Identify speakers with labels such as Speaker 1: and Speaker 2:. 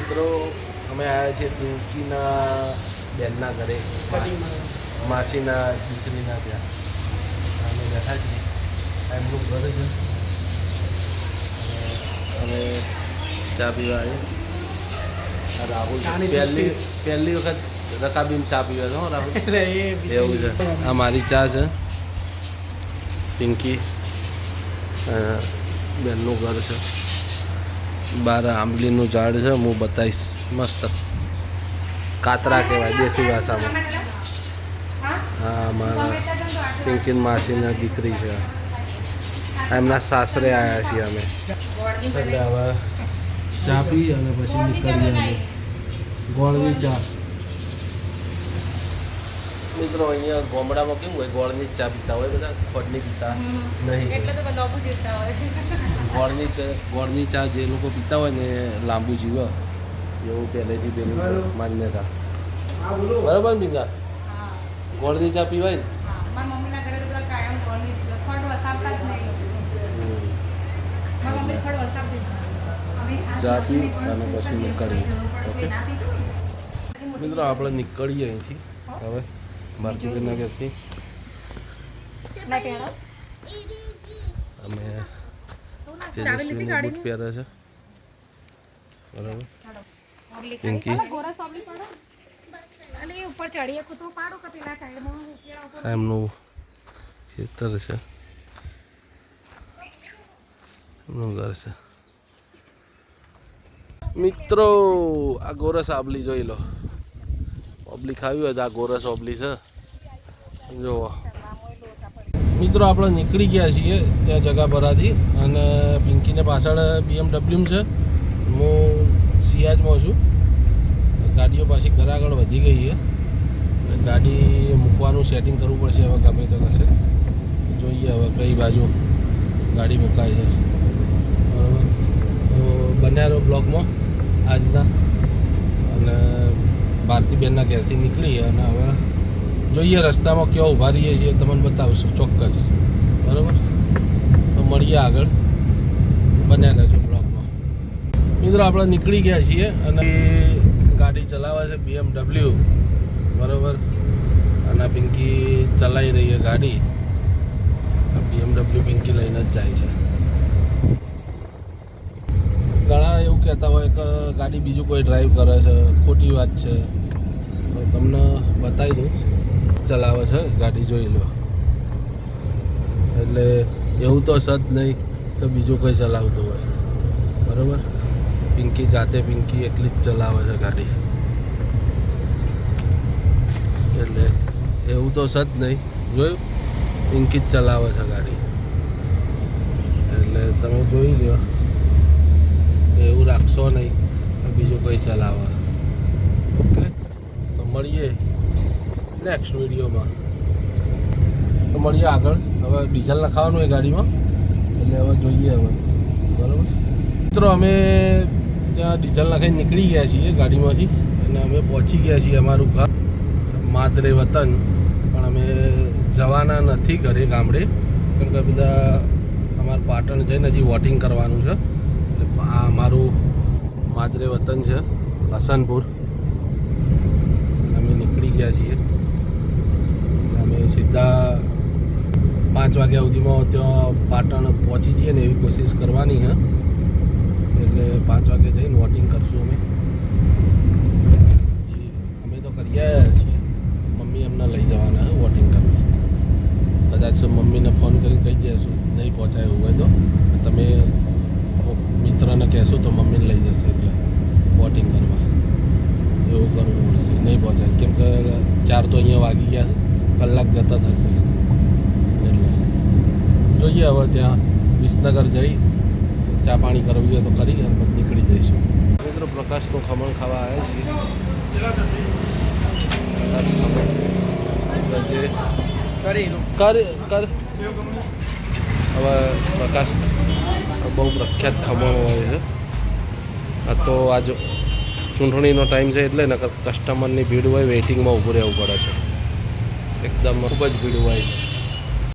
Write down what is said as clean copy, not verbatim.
Speaker 1: મિત્રો અમે આવ્યા છીએ પિંકીના બેનના ઘરે, માસીના દીકરીના ત્યાં અમે બેઠા છીએ. એમનું ઘર છે. અમે ચા પીવા આવ્યા. રાહુલ પહેલી વખત રકાબીમ ચા પીવા છો રાહુલ? એવું છે. આ મારી ચા છે. પિંકી બેનનું ઘર છે. બહાર આંબલીનું ઝાડ છે. હું બતાવીશ. મસ્ત કાતરા કહેવાય દેશી ભાષામાં. હા, મારા પિંકીન માસીના દીકરી છે. એમના સાસરે આવ્યા છીએ અમે. એટલે હવે ચા પી અને પછી નીકળીએ અમે. ગોળની ચા. મિત્રો અહીંયા ગામડામાં કેવું હોય, ગોળની જ ચા પીતા હોય બધા, ખોટની પીતા નહીં.
Speaker 2: એટલે તો લાંબુ જીવતા હોય.
Speaker 1: ગોળની ચા જે લોકો પીતા હોય ને લાંબુ જીવે એવું પહેલેથી પેલું છે માન્યતા. બરાબર મીંગા? ગોળની ચા પીવાય ને?
Speaker 2: મારા મમ્મીના ઘરે તો બધા કાયમ ગોળની ખોટ વસાવતા જ નહીં. મારા મમ્મી ખોટ વસાવતી જ
Speaker 1: ચા પી અને પછી નીકળીએ. ઓકે મિત્રો, આપણે નીકળીએ અહીંથી હવે ભારતીબેનના ઘરથી. અમે તેજસ્વીને બૂટ પહેરે છે. બરાબર. પિંકી
Speaker 2: ઉપર ચડીએ કૂતો પાડો કે પેલા સાઈડમાં
Speaker 1: એમનું ખેતર છે. એમનું ઘર છે. મિત્રો, આ ગોરસ આબલી જોઈ લો. ઓબલી ખાવી હોય તો આ ગોરસ ઓબલી છે. જુઓ મિત્રો, આપણે નીકળી ગયા છીએ ત્યાં જગાપરાથી અને પિંકીને પાછળ BMW છે. હું સિયાજમાં છું. ગાડીઓ પાછી ઘર આગળ વધી ગઈ છે. ગાડી મૂકવાનું સેટિંગ કરવું પડશે હવે ગમે તો કશે. જોઈએ હવે કઈ બાજુ ગાડી મુકાય છે. બરાબર. તો બન્યા રહો બ્લોગમાં આજના. અને ભારતીબેનના ઘેરથી નીકળીએ અને હવે જોઈએ રસ્તામાં ક્યાં ઊભા રહીએ છીએ તમને બતાવશું ચોક્કસ. બરાબર. તો મળીએ આગળ. બન્યા રહેજો બ્લોગમાં. મિત્રો, આપણે નીકળી ગયા છીએ અને ગાડી ચલાવે છે BMW. બરાબર. અને પિંકી ચલાવી રહી છે ગાડી. BMW પિંકી લઈને જ જાય છે. ઘણા એવું કહેતા હોય કે ગાડી બીજું કોઈ ડ્રાઈવ કરે છે. ખોટી વાત છે. તો તમને બતાવી દઉં. ચલાવે છે ગાડી, જોઈ લો. એટલે એવું તો સદ નહીં કે બીજું કોઈ ચલાવતું હોય. બરાબર. પિંકી જાતે પિંકી એટલી જ ચલાવે છે ગાડી. એટલે એવું તો સદ નહીં. જોયું? પિંકી જ ચલાવે છે ગાડી. એટલે તમે જોઈ લો. એવું રાખશો નહીં બીજું કોઈ ચલાવે. ઓકે, તો મળીએ નેક્સ્ટ વિડીયોમાં. તો મળીએ આગળ. હવે ડીઝલ નખાવાનું એ ગાડીમાં એટલે હવે જોઈએ હવે. બરાબર મિત્રો, અમે ત્યાં ડીઝલ નખાઈને નીકળી ગયા છીએ ગાડીમાંથી અને અમે પહોંચી ગયા છીએ અમારું ઘર માદરે વતન. પણ અમે જવાના નથી ઘરે ગામડે, કેમ કે બધા અમારું પાટણ જઈને હજી વોટિંગ કરવાનું છે. એટલે આ અમારું માદરે વતન છે હસનપુર. અમે નીકળી ગયા છીએ. અમે સીધા 5 વાગ્યા સુધીમાં ત્યાં પાટણ પહોંચી જઈએ ને એવી કોશિશ કરવાની છે. એટલે 5 વાગે જઈને વોટિંગ કરશું અમે. અમે તો કરી આવ્યા છીએ. મમ્મી એમને લઈ જવાના છે વોટિંગ કરવા. કદાચ મમ્મીને ફોન કરીને કહી દઈશું નહીં પહોંચાય એવું હોય તો તમે મિત્રને કહેશો તો મમ્મીને લઈ જશે ત્યાં વોટિંગ કરવા. એવું કરવું પડશે. નહીં પહોંચાય કેમ કે 4 તો અહીંયા વાગી ગયા. કલાક જતા થશે. એટલે જોઈએ હવે ત્યાં વિસનગર જઈ ચા પાણી કરવી હોય તો કરી અને પછી નીકળી જઈશું. મિત્રો, પ્રકાશનું ખમણ ખાવા આવ્યા છીએ. પ્રકાશ ખમણ જે કર હવે પ્રકાશ બહુ પ્રખ્યાત ખમણ હોય છે. આ તો આજ ચૂંટણીનો ટાઈમ છે એટલે નકર કસ્ટમરની ભીડ હોય, વેઇટિંગમાં ઊભું રહેવું પડે છે. એકદમ ખૂબ જ ભીડ હોય.